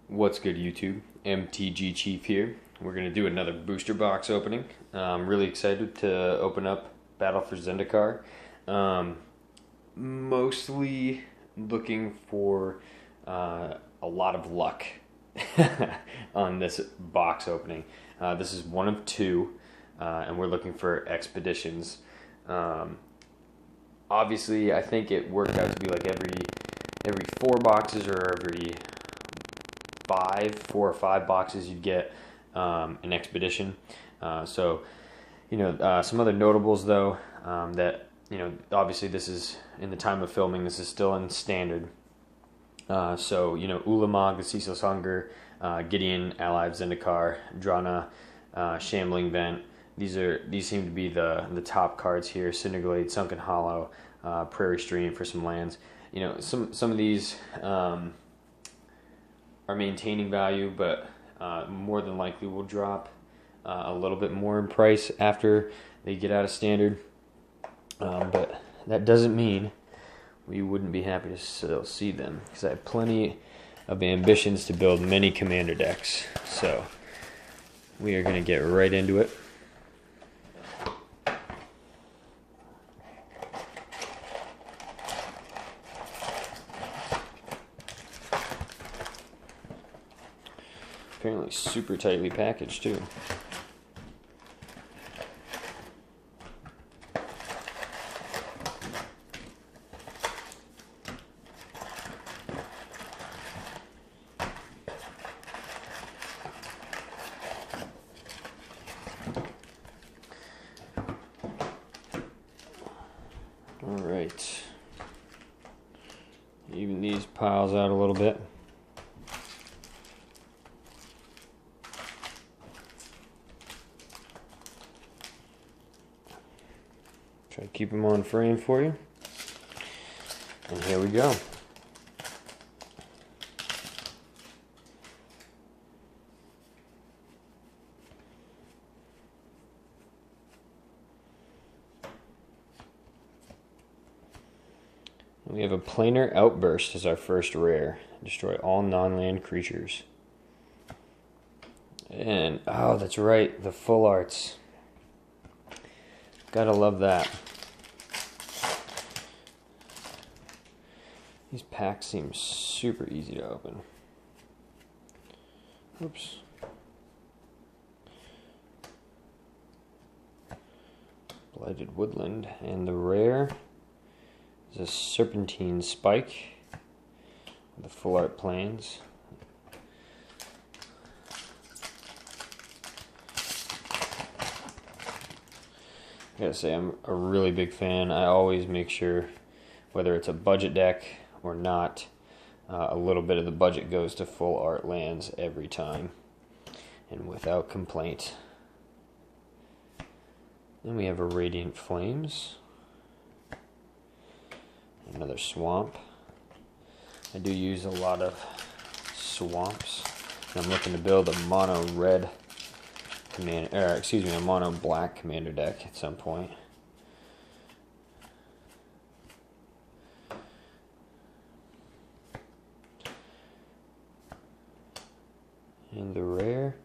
What's good, YouTube? MTG Chief here. We're going to do another booster box opening. I'm really excited to open up Battle for Zendikar. Mostly looking for a lot of luck on this box opening. This is one of two, and we're looking for expeditions. Obviously, I think it worked out to be like every 4 boxes or every 4 or 5 boxes you'd get an expedition. Some other notables though, that obviously this is in the time of filming, this is still in standard. Ulamog, the Ceaseless Hunger, Gideon, Ally of Zendikar, Drana, Shambling Vent. These seem to be the top cards here. Cinderglade, Sunken Hollow, Prairie Stream for some lands. Some of these are maintaining value, but more than likely will drop a little bit more in price after they get out of standard. But that doesn't mean we wouldn't be happy to still see them, because I have plenty of ambitions to build many commander decks. So we are going to get right into it. Apparently super tightly packaged too. All right. Even these piles out a little bit. Try to keep them on frame for you. And here we go. We have a Planar Outburst as our first rare. Destroy all non-land creatures. And, oh, that's right, the full arts. Gotta love that. These packs seem super easy to open. Oops. Blighted Woodland. And the rare is a Serpentine Spike with the full art plans. I gotta say, I'm a really big fan. I always make sure, whether it's a budget deck or not, a little bit of the budget goes to full art lands every time, and without complaint. Then we have a Radiant Flames, another Swamp. I do use a lot of swamps. I'm looking to build a mono red a mono black commander deck at some point. And the rare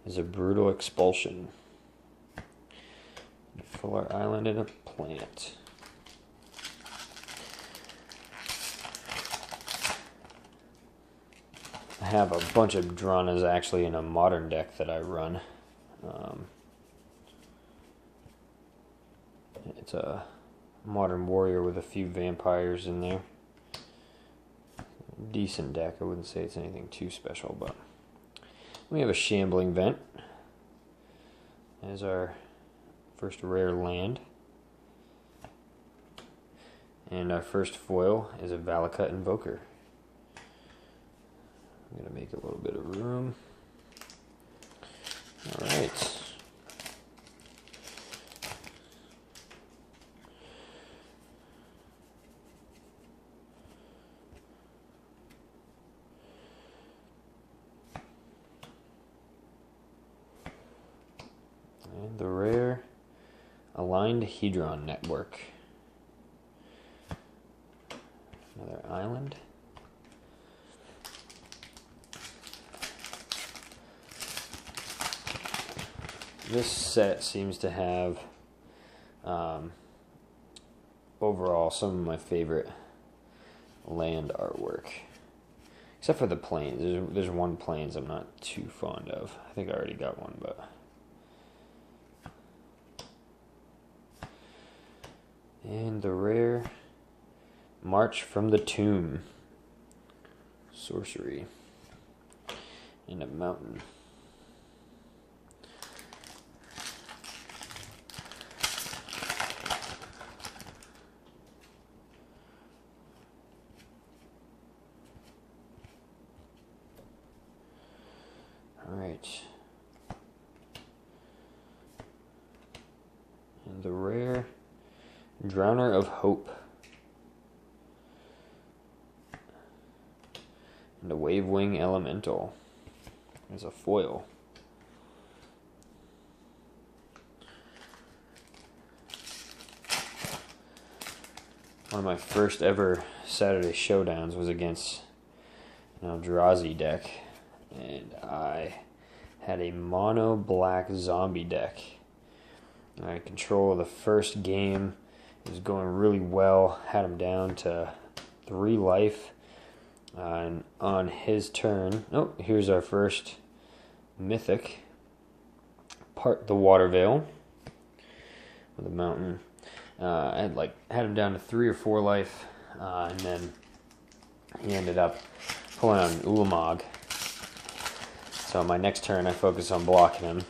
is a Brutal Expulsion. Full art island and a plant. I have a bunch of Dranas actually in a modern deck that I run. It's a modern warrior with a few vampires in there. Decent deck. I wouldn't say it's anything too special, but we have a Shambling Vent as our first rare land. And our first foil is a Valakut Invoker. I'm going to make a little bit of room. Alright. And the rare Aligned Hedron Network. Another island. this set seems to have overall some of my favorite land artwork. Except for the planes. There's one planes I'm not too fond of. I think I already got one, but... And the rare March from the Tomb. Sorcery. And a mountain. Alright. And the rare Drowner of Hope. And a Wavewing Elemental. There's a foil. One of my first ever Saturday showdowns was against an Eldrazi deck. And I had a mono black zombie deck. I had control of the first game. It was going really well. Had him down to 3 life. And on his turn, oh, here's our first mythic. Part the Water Veil with a mountain. I had him down to 3 or 4 life, and then he ended up pulling out an Ulamog. So my next turn, I focused on blocking him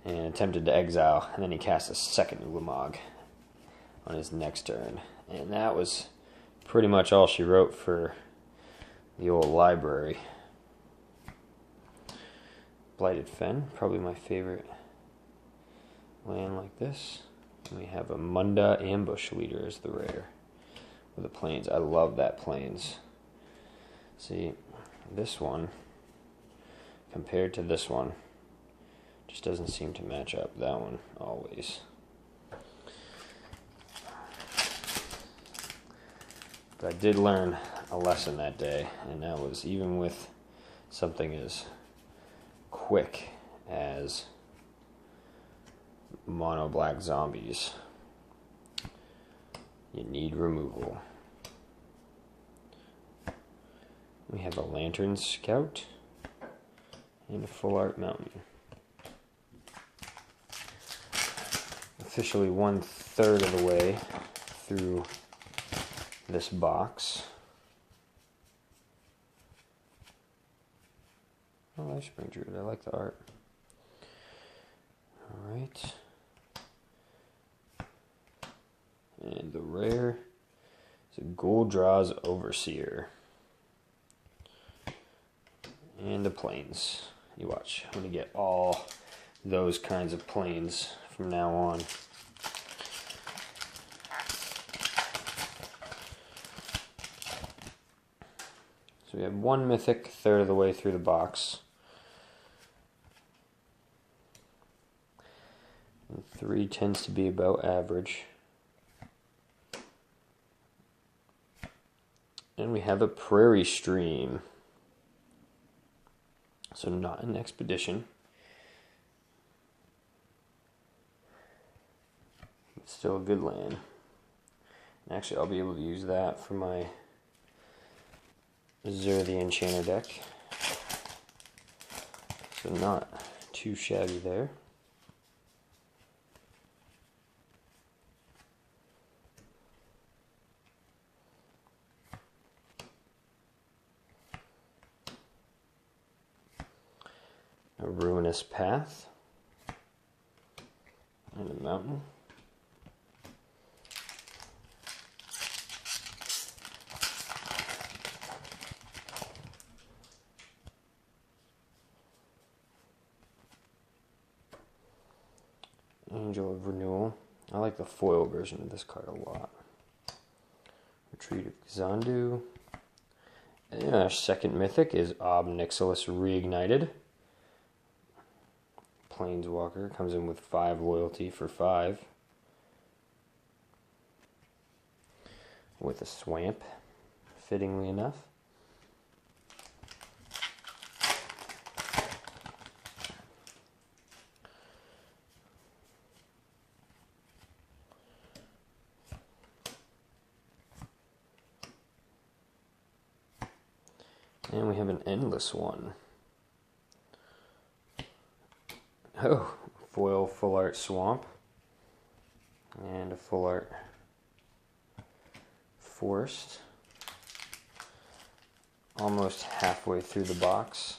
and attempted to exile, and then he cast a second Ulamog on his next turn, and that was pretty much all she wrote for the old library. Blighted Fen, probably my favorite land like this. And we have a Munda Ambush Leader as the rare with the plains. I love that plains. See, this one compared to this one just doesn't seem to match up. That one always. But I did learn a lesson that day, and that was even with something as quick as mono black zombies, you need removal. We have a Lantern Scout and a Full Art Mountain. Officially 1/3 of the way through this box. Oh, Lifespring Druid. I like the art. Alright. And the rare is a Goldraw's Overseer. And the plains. You watch. I'm going to get all those kinds of plains from now on. So we have 1 mythic, 1/3 of the way through the box. And 3 tends to be about average. And we have a Prairie Stream. So not an expedition. It's still a good land. And actually, I'll be able to use that for my Zur the Enchanter deck. So not too shabby there. A Ruinous Path and a mountain. Angel of Renewal. I like the foil version of this card a lot. Retreat of Xandu. And our second mythic is Ob Nixilis Reignited. Planeswalker comes in with 5 loyalty for 5. With a Swamp, fittingly enough. And we have an endless one. Oh, foil full art swamp. And a full art forest. Almost halfway through the box.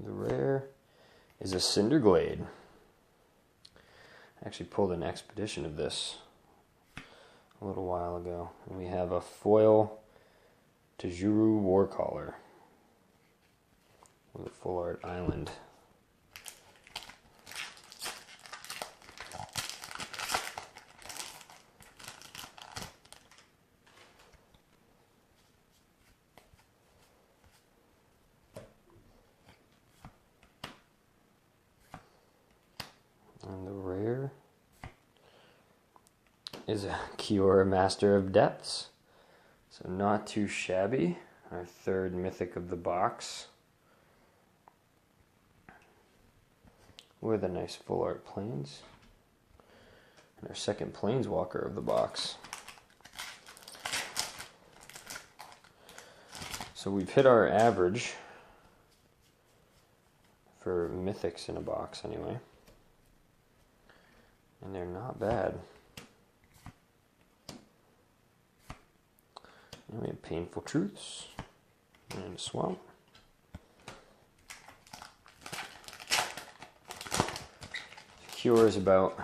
The rare is a Cinderglade. I actually pulled an expedition of this a little while ago. And we have a foil Tajuru Warcaller with a full art island. And the rare is a Kiora Master of Depths. So not too shabby. Our third mythic of the box. With a nice full art plains. And our second planeswalker of the box. So we've hit our average for mythics in a box anyway. And they're not bad. And we have Painful Truths and a Swamp. Cure is about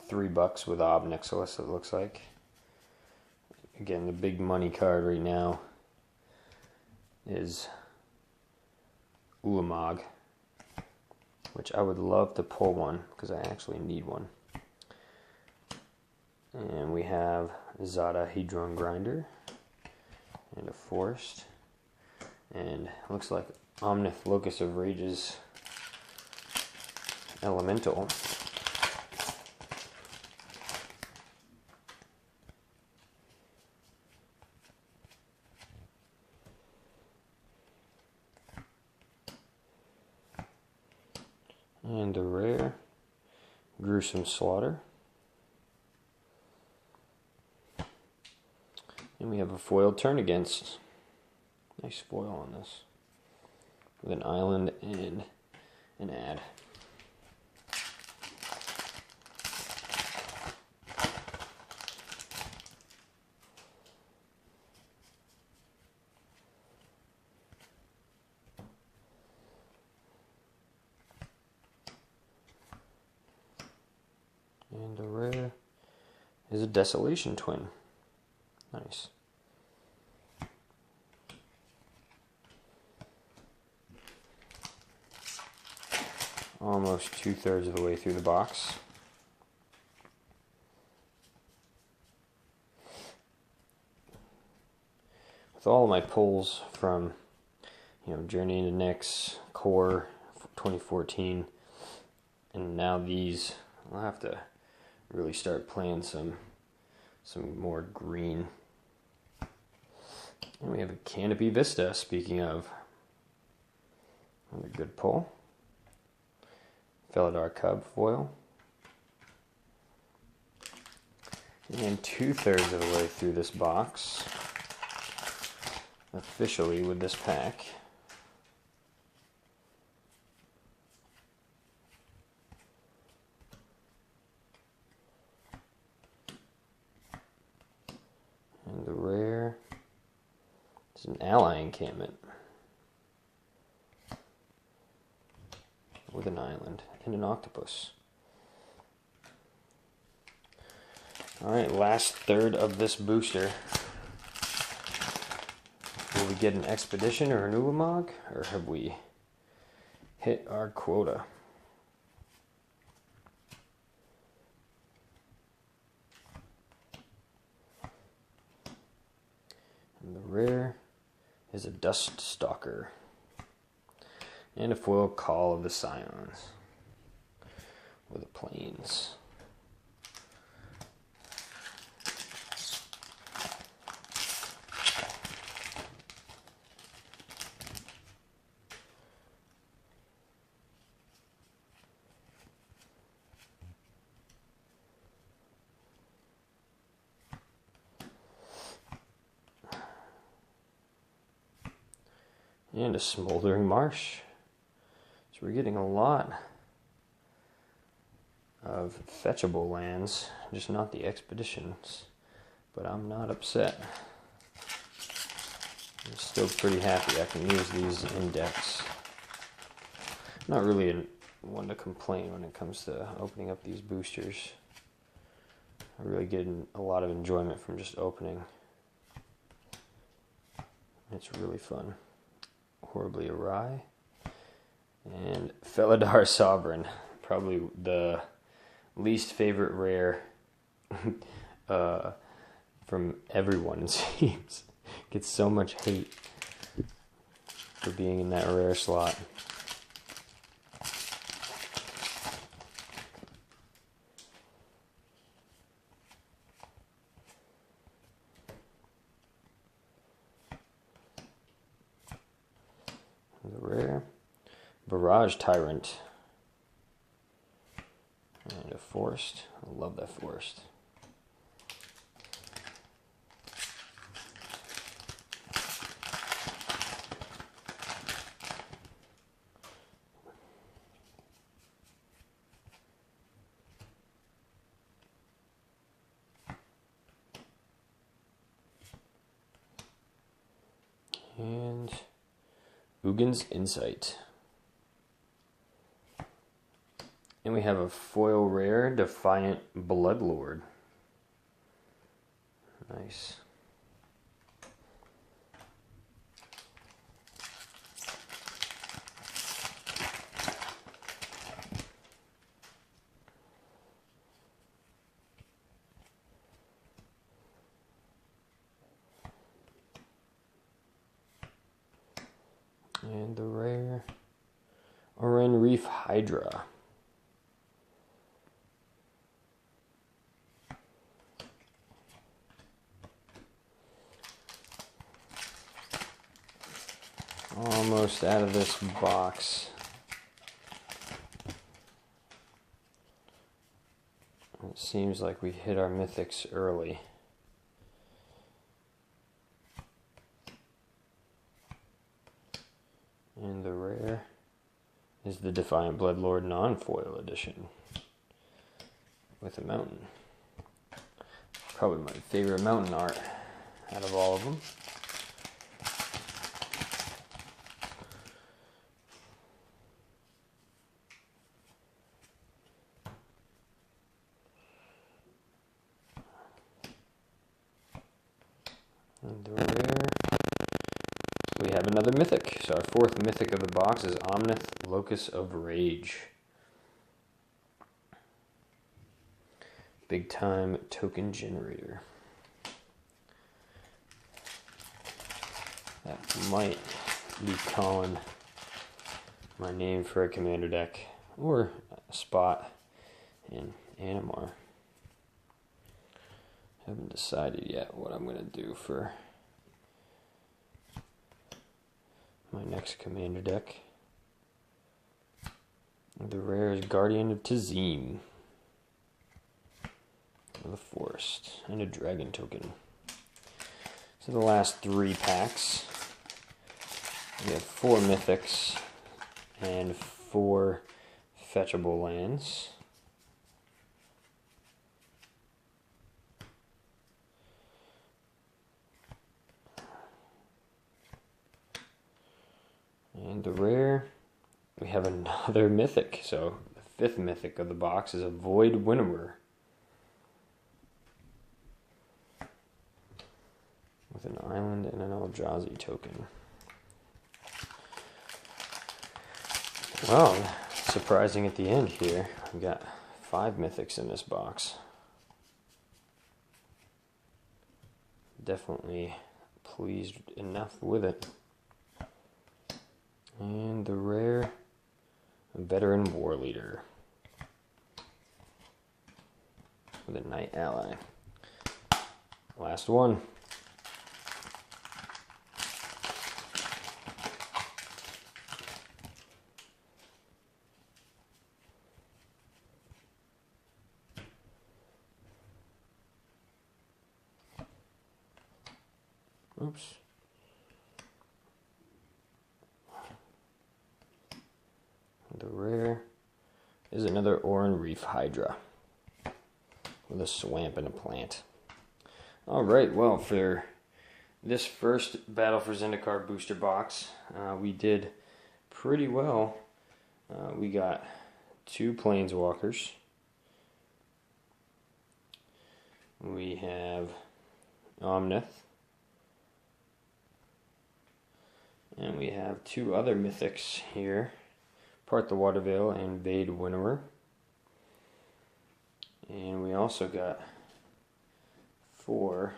$3 with Obnixilis, it looks like. Again, the big money card right now is Ulamog, which I would love to pull one because I actually need one. And we have Zada Hedron Grinder and a Forest. And looks like Omnith Locus of Rage's Elemental. And a rare Gruesome Slaughter. And we have a foiled Turn Against. Nice foil on this. With an island and an ad. And a rare is a Desolation Twin. Nice. Almost 2/3 of the way through the box. With all of my pulls from, Journey into Nyx, Core 2014, and now these, I'll have to really start playing some more green. And we have a Canopy Vista, speaking of. Another good pull. Felidar Cub foil. And 2/3 of the way through this box. Officially with this pack. And the rare is an Ally Encampment with an island and an octopus. Alright, last third of this booster. Will we get an Expedition or an Ulamog, or have we hit our quota? And the rare is a Dust Stalker. And a foil Call of the Scions with a plains. And a Smoldering Marsh. So we're getting a lot of fetchable lands, just not the expeditions. But I'm not upset. I'm still pretty happy I can use these in decks. I'm not really one to complain when it comes to opening up these boosters. I really get a lot of enjoyment from just opening. It's really fun. Horribly Awry. And Felidar Sovereign. Probably the least favorite rare from everyone, it seems. Gets so much hate for being in that rare slot. The rare Barrage Tyrant and a Forest. I love that Forest. And Ugin's Insight. And we have a foil rare, Defiant Bloodlord. Nice. And the rare Oran Reef Hydra. Almost out of this box. It seems like we hit our mythics early. And the rare is the Defiant Bloodlord non-foil edition with a mountain. Probably my favorite mountain art out of all of them. And the rare, we have another mythic. So our fourth mythic of the box is Omnith, Locus of Rage. Big time token generator. That might be calling my name for a commander deck or a spot in Animar. Haven't decided yet what I'm going to do for my next commander deck. The rare is Guardian of Tazim with a Forest and a Dragon token. So the last 3 packs, we have 4 mythics and 4 fetchable lands. And the rare, we have another mythic. So the 5th mythic of the box is a Void Winnower with an island and an Eldrazi token. Well, surprising at the end here, we got 5 mythics in this box. Definitely pleased enough with it. And the rare, a Veteran War Leader with a Knight Ally. Last one. Oops. the rare is another Oran Reef Hydra with a swamp and a plant. Alright, well, for this first Battle for Zendikar booster box, we did pretty well. We got 2 Planeswalkers. We have Omnith. And we have 2 other mythics here. Part the Waterveil and Vade Winnower. And we also got 4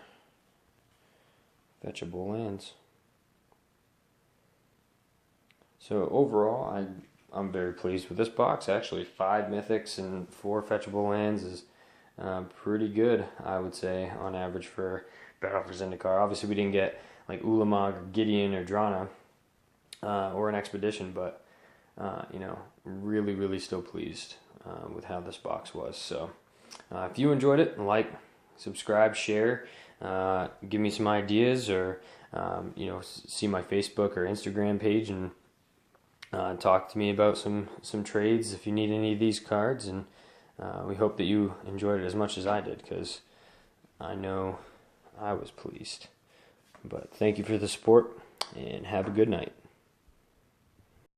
fetchable lands. So overall, I'm very pleased with this box. Actually, 5 mythics and 4 fetchable lands is pretty good, I would say, on average for Battle for Zendikar. Obviously, we didn't get like Ulamog, or Gideon, or Drana, or an Expedition, but you know, really still pleased with how this box was. So if you enjoyed it, like, subscribe, share, give me some ideas, or you know, see my Facebook or Instagram page and talk to me about some trades if you need any of these cards. And we hope that you enjoyed it as much as I did, because I know I was pleased. But thank you for the support, and have a good night.